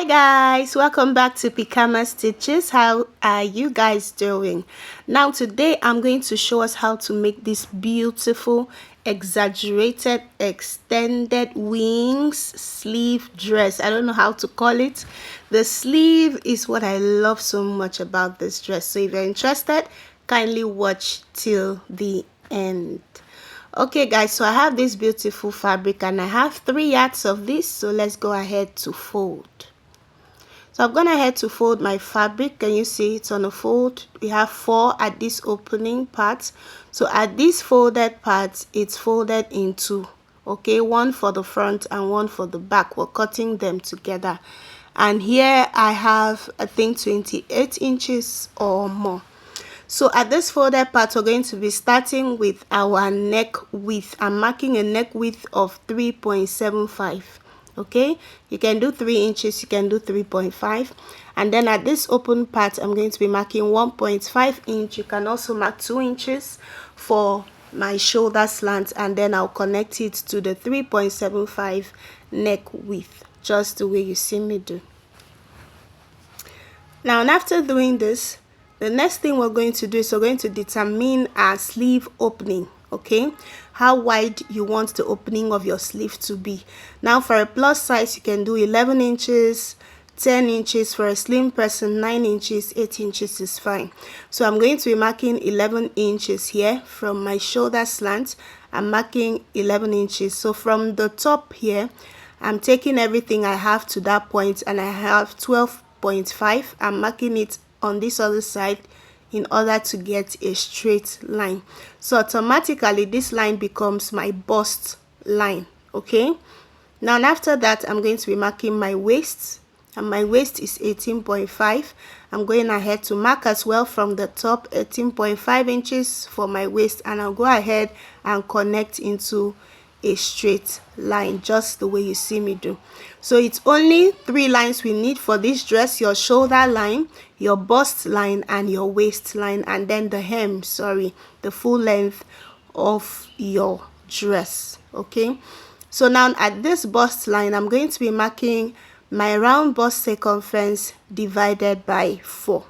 Hi guys, welcome back to Pikama Stitches. How are you guys doing? Now today I'm going to show us how to make this beautiful exaggerated extended wings sleeve dress. I don't know how to call it. The sleeve is what I love so much about this dress. So if you're interested, kindly watch till the end. Okay guys, so I have this beautiful fabric and I have 3 yards of this, so let's go ahead to fold. So I'm gonna head to fold my fabric. Can you see it's on a fold? We have 4 at this opening part. So at this folded part, it's folded in 2. Okay, 1 for the front and 1 for the back. We're cutting them together. And here I have, I think, 28 inches or more. So at this folded part, we're going to be starting with our neck width. I'm marking a neck width of 3.75. Okay, you can do 3 inches, you can do 3.5, and then at this open part I'm going to be marking 1.5 inch. You can also mark 2 inches for my shoulder slant, and then I'll connect it to the 3.75 neck width, just the way you see me do. Now, and after doing this, the next thing we're going to do is we're going to determine our sleeve opening. Okay, how wide you want the opening of your sleeve to be. Now for a plus size, you can do 11 inches, 10 inches. For a slim person, 9 inches, 8 inches is fine. So I'm going to be marking 11 inches here from my shoulder slant. I'm marking 11 inches. So from the top here, I'm taking everything I have to that point, and I have 12.5. I'm marking it on this other side in order to get a straight line. So automatically this line becomes my bust line. Okay, now after that I'm going to be marking my waist, and my waist is 18.5. I'm going ahead to mark as well from the top 18.5 inches for my waist, and I'll go ahead and connect into a straight line, just the way you see me do. So it's only 3 lines we need for this dress: your shoulder line, your bust line, and your waist line, and then the hem, the full length of your dress. Okay, so now at this bust line I'm going to be marking my round bust circumference divided by 4.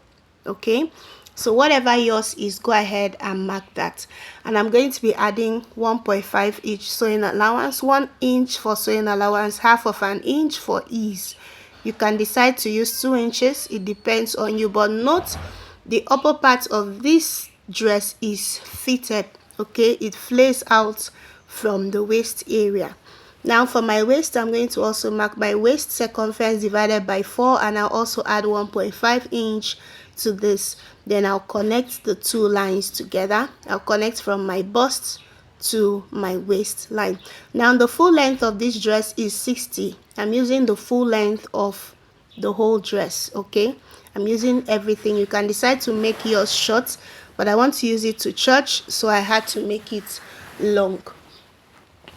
Okay, so whatever yours is, go ahead and mark that. And I'm going to be adding 1.5 each sewing allowance, 1 inch for sewing allowance, half of an inch for ease. You can decide to use 2 inches, it depends on you, but note the upper part of this dress is fitted. Okay, it flares out from the waist area. Now for my waist, I'm going to also mark my waist circumference divided by 4, and I'll also add 1.5 inch to this. Then I'll connect the 2 lines together. I'll connect from my bust to my waistline. Now the full length of this dress is 60. I'm using the full length of the whole dress. Okay, I'm using everything. You can decide to make yours short, but I want to use it to church, so I had to make it long.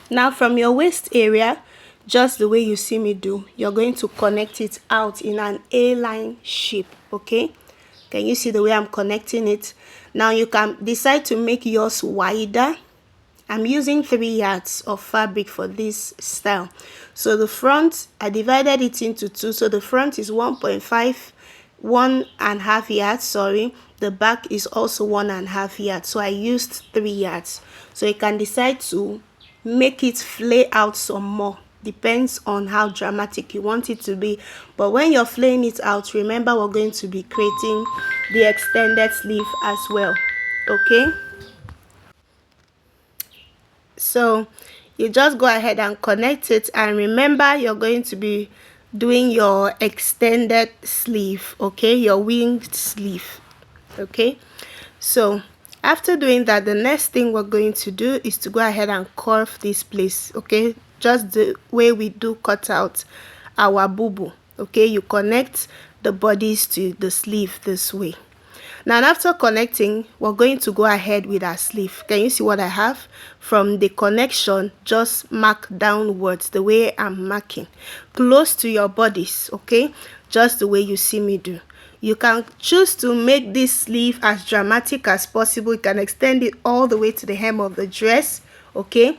Now from your waist area, just the way you see me do, you're going to connect it out in an A-line shape. Okay, can you see the way I'm connecting it? Now you can decide to make yours wider. I'm using 3 yards of fabric for this style. So the front, I divided it into 2. So the front is 1.5 yards, the back is also 1.5 yards. So I used 3 yards. So you can decide to make it flare out some more, depends on how dramatic you want it to be. But when you're flaying it out, remember we're going to be creating the extended sleeve as well. Okay, so you just go ahead and connect it, and remember you're going to be doing your extended sleeve. Okay, your winged sleeve. Okay, so after doing that, the next thing we're going to do is to go ahead and curve this place. Okay, just the way we do cut out our boo-boo. Okay, you connect the bodies to the sleeve this way. Now after connecting, we're going to go ahead with our sleeve. Can you see what I have? From the connection, just mark downwards the way I'm marking, close to your bodies. Okay, just the way you see me do. You can choose to make this sleeve as dramatic as possible. You can extend it all the way to the hem of the dress. Okay,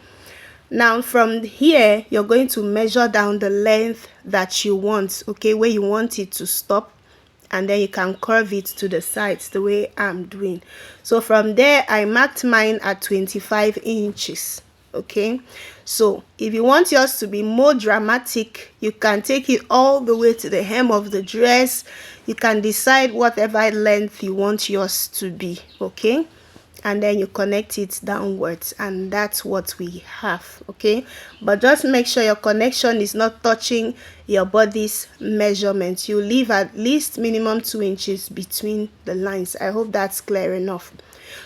Now from here, you're going to measure down the length that you want, okay, where you want it to stop, and then you can curve it to the sides the way I'm doing. So from there, I marked mine at 25 inches. Okay, so if you want yours to be more dramatic, you can take it all the way to the hem of the dress. You can decide whatever length you want yours to be, okay, and then you connect it downwards, and that's what we have. Okay, but just make sure your connection is not touching your body's measurement. You leave at least minimum 2 inches between the lines. I hope that's clear enough.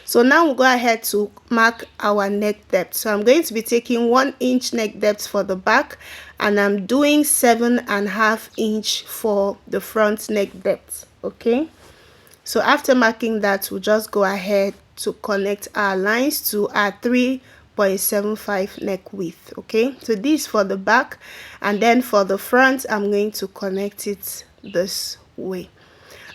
So now we'll go ahead to mark our neck depth. So I'm going to be taking 1 inch neck depth for the back, and I'm doing 7.5 inch for the front neck depth. Okay, so after marking that, we'll just go ahead to connect our lines to our 3.75 neck width. Okay, so this for the back, and then for the front, I'm going to connect it this way.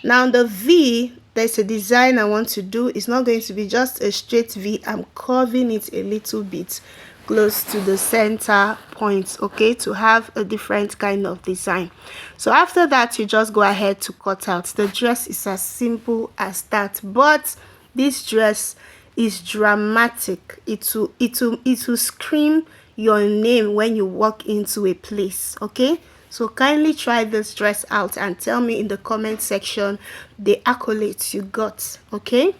Now the V, there's a design I want to do. It's not going to be just a straight V. I'm curving it a little bit close to the center point, okay, to have a different kind of design. So after that, you just go ahead to cut out. The dress is as simple as that, but this dress is dramatic. It will scream your name when you walk into a place. Okay, so kindly try this dress out and tell me in the comment section the accolades you got. Okay,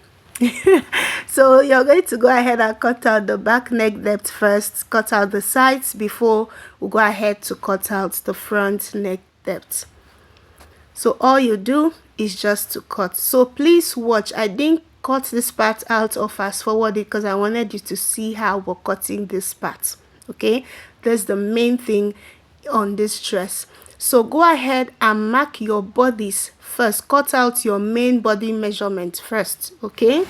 so you're going to go ahead and cut out the back neck depth first, cut out the sides before we go ahead to cut out the front neck depth. So all you do is just to cut. So please watch. I didn't cut this part out or fast forward it because I wanted you to see how we're cutting this part. Okay, that's the main thing on this dress. So go ahead and mark your bodies first. Cut out your main body measurement first. Okay,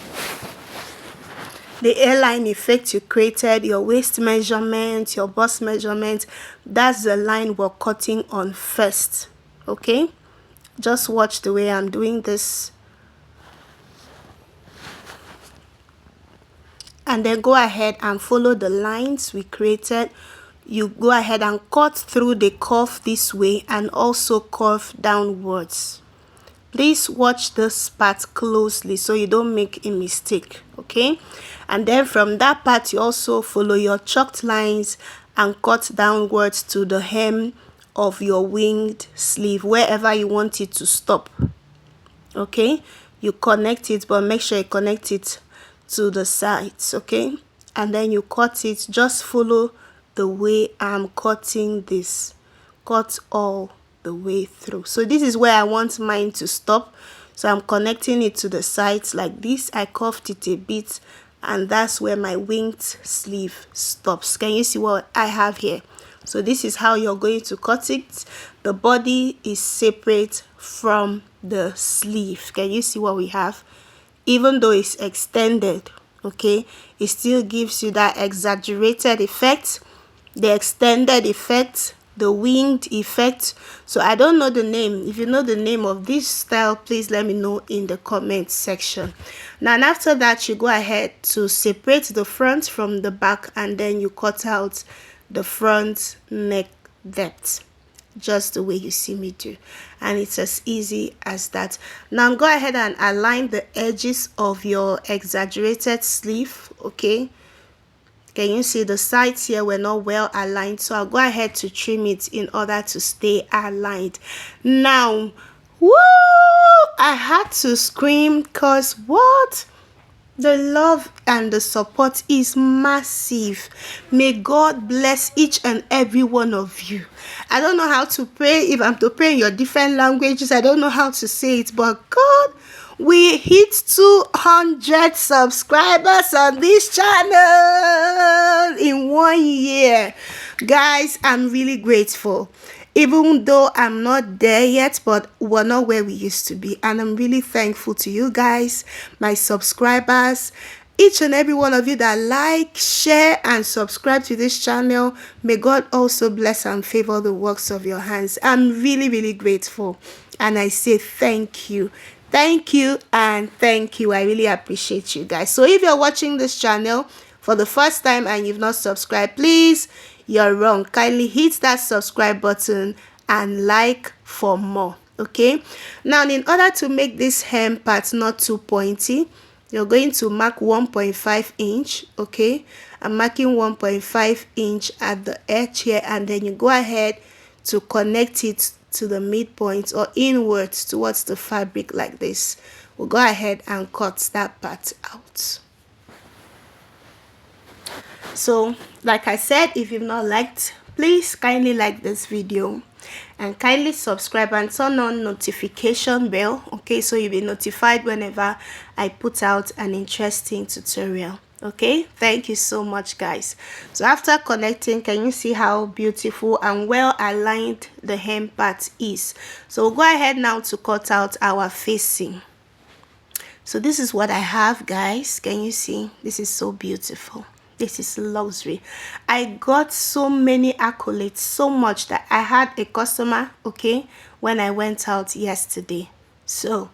the airline effect you created, your waist measurement, your bust measurement, that's the line we're cutting on first. Okay, just watch the way I'm doing this, and then go ahead and follow the lines we created. You go ahead and cut through the curve this way and also curve downwards. Please watch this part closely so you don't make a mistake. Okay, and then from that part, you also follow your chalked lines and cut downwards to the hem of your winged sleeve, wherever you want it to stop. Okay, you connect it, but make sure you connect it to the sides. Okay, and then you cut it. Just follow the way I'm cutting this. Cut all the way through. So this is where I want mine to stop, so I'm connecting it to the sides like this. I curved it a bit, and that's where my winged sleeve stops. Can you see what I have here? So this is how you're going to cut it. The body is separate from the sleeve. Can you see what we have? Even though it's extended, okay, it still gives you that exaggerated effect, the extended effect, the winged effect. So I don't know the name. If you know the name of this style, please let me know in the comment section. Now, and after that, you go ahead to separate the front from the back, and then you cut out the front neck depth, just the way you see me do, and it's as easy as that. Now go ahead and align the edges of your exaggerated sleeve. Okay, can you see the sides here were not well aligned? So I'll go ahead to trim it in order to stay aligned. Now, woo, I had to scream because what? The love and the support is massive. May God bless each and every one of you. I don't know how to pray. If I'm to pray in your different languages, I don't know how to say it. But God, we hit 200 subscribers on this channel in 1 year. Guys, I'm really grateful. Even though I'm not there yet, but we're not where we used to be. And I'm really thankful to you guys, my subscribers, each and every one of you that like, share, and subscribe to this channel. May God also bless and favor the works of your hands. I'm really, really grateful. And I say thank you. Thank you and thank you. I really appreciate you guys. So if you're watching this channel for the first time and you've not subscribed, please, you're wrong. Kindly hit that subscribe button and like for more. Okay, now in order to make this hem part not too pointy, you're going to mark 1.5 inch. Okay, I'm marking 1.5 inch at the edge here, and then you go ahead to connect it to the midpoint or inwards towards the fabric like this. We'll go ahead and cut that part out. So like I said, if you've not liked, please kindly like this video and kindly subscribe and turn on notification bell, okay, so you'll be notified whenever I put out an interesting tutorial. Okay, thank you so much, guys. So after connecting, can you see how beautiful and well aligned the hem part is? So we'll go ahead now to cut out our facing. So this is what I have, guys. Can you see? This is so beautiful. This is luxury. I got so many accolades, so much that I had a customer, okay, when I went out yesterday. So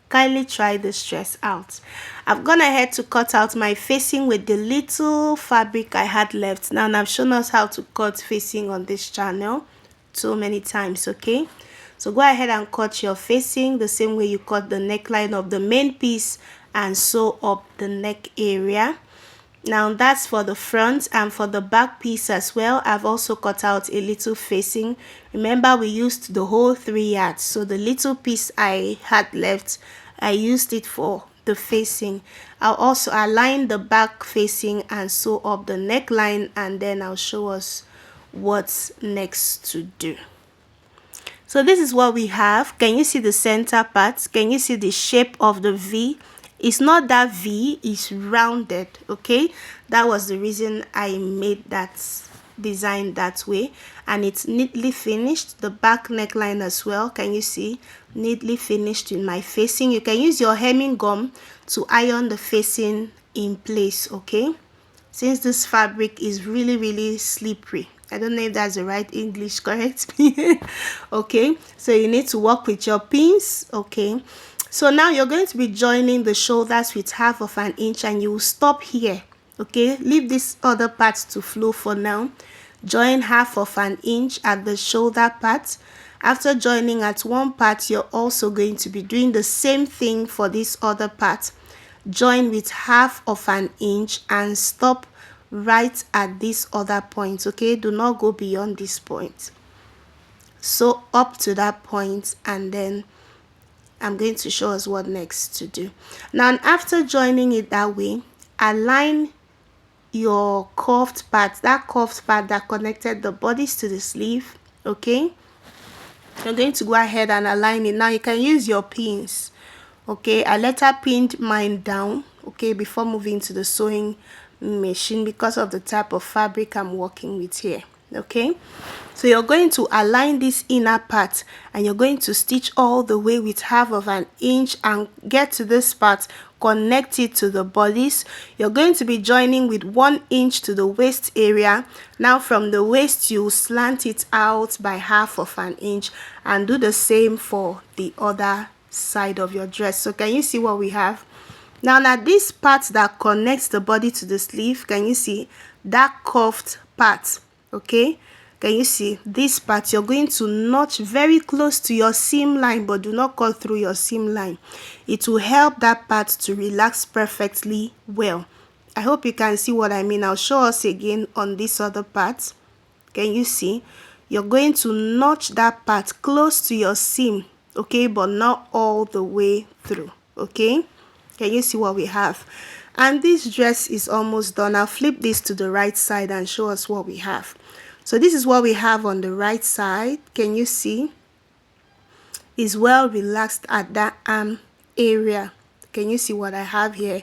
kindly try this dress out. I've gone ahead to cut out my facing with the little fabric I had left. Now, and I've shown us how to cut facing on this channel so many times, okay? So go ahead and cut your facing the same way you cut the neckline of the main piece and sew up the neck area. Now that's for the front, and for the back piece as well, I've also cut out a little facing. Remember, we used the whole 3 yards, so the little piece I had left, I used it for the facing. I'll also align the back facing and sew up the neckline, and then I'll show us what's next to do. So this is what we have. Can you see the center part? Can you see the shape of the V? It's not that V, it's rounded, okay? That was the reason I made that design that way, and it's neatly finished. The back neckline as well, can you see? Neatly finished in my facing. You can use your hemming gum to iron the facing in place, okay? Since this fabric is really slippery. I don't know if that's the right English, correct me. Okay, so you need to work with your pins, okay? So now you're going to be joining the shoulders with 1/2 inch, and you will stop here, okay? Leave this other part to flow for now. Join 1/2 inch at the shoulder part. After joining at one part, you're also going to be doing the same thing for this other part. Join with 1/2 inch and stop right at this other point, okay? Do not go beyond this point. So up to that point, and then I'm going to show us what next to do. Now, after joining it that way, align your curved part, that curved part that connected the bodice to the sleeve, okay? You're going to go ahead and align it. Now you can use your pins, okay? I later pinned mine down, okay, before moving to the sewing machine because of the type of fabric I'm working with here, okay? So you're going to align this inner part, and you're going to stitch all the way with 1/2 inch and get to this part, connect it to the bodice. You're going to be joining with 1 inch to the waist area. Now from the waist, you slant it out by 1/2 inch, and do the same for the other side of your dress. So can you see what we have? Now this part that connects the body to the sleeve, can you see that curved part, okay? Can you see this part? You're going to notch very close to your seam line, but do not cut through your seam line. It will help that part to relax perfectly well. I hope you can see what I mean. I'll show us again on this other part. Can you see? You're going to notch that part close to your seam, okay, but not all the way through, okay? Can you see what we have? And this dress is almost done. I'll flip this to the right side and show us what we have. So this is what we have on the right side. Can you see? It's well relaxed at that arm area. Can you see what I have here?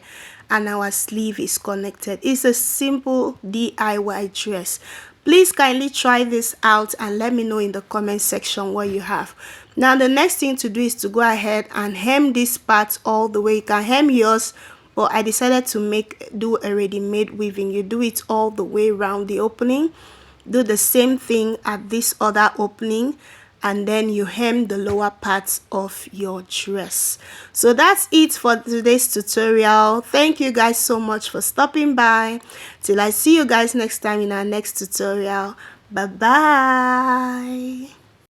And our sleeve is connected. It's a simple DIY dress. Please kindly try this out and let me know in the comment section what you have. Now the next thing to do is to go ahead and hem this part all the way. You can hem yours, but I decided to do a ready-made weaving. You do it all the way around the opening. Do the same thing at this other opening, and then you hem the lower parts of your dress. So that's it for today's tutorial. Thank you guys so much for stopping by. Till I see you guys next time in our next tutorial. Bye bye.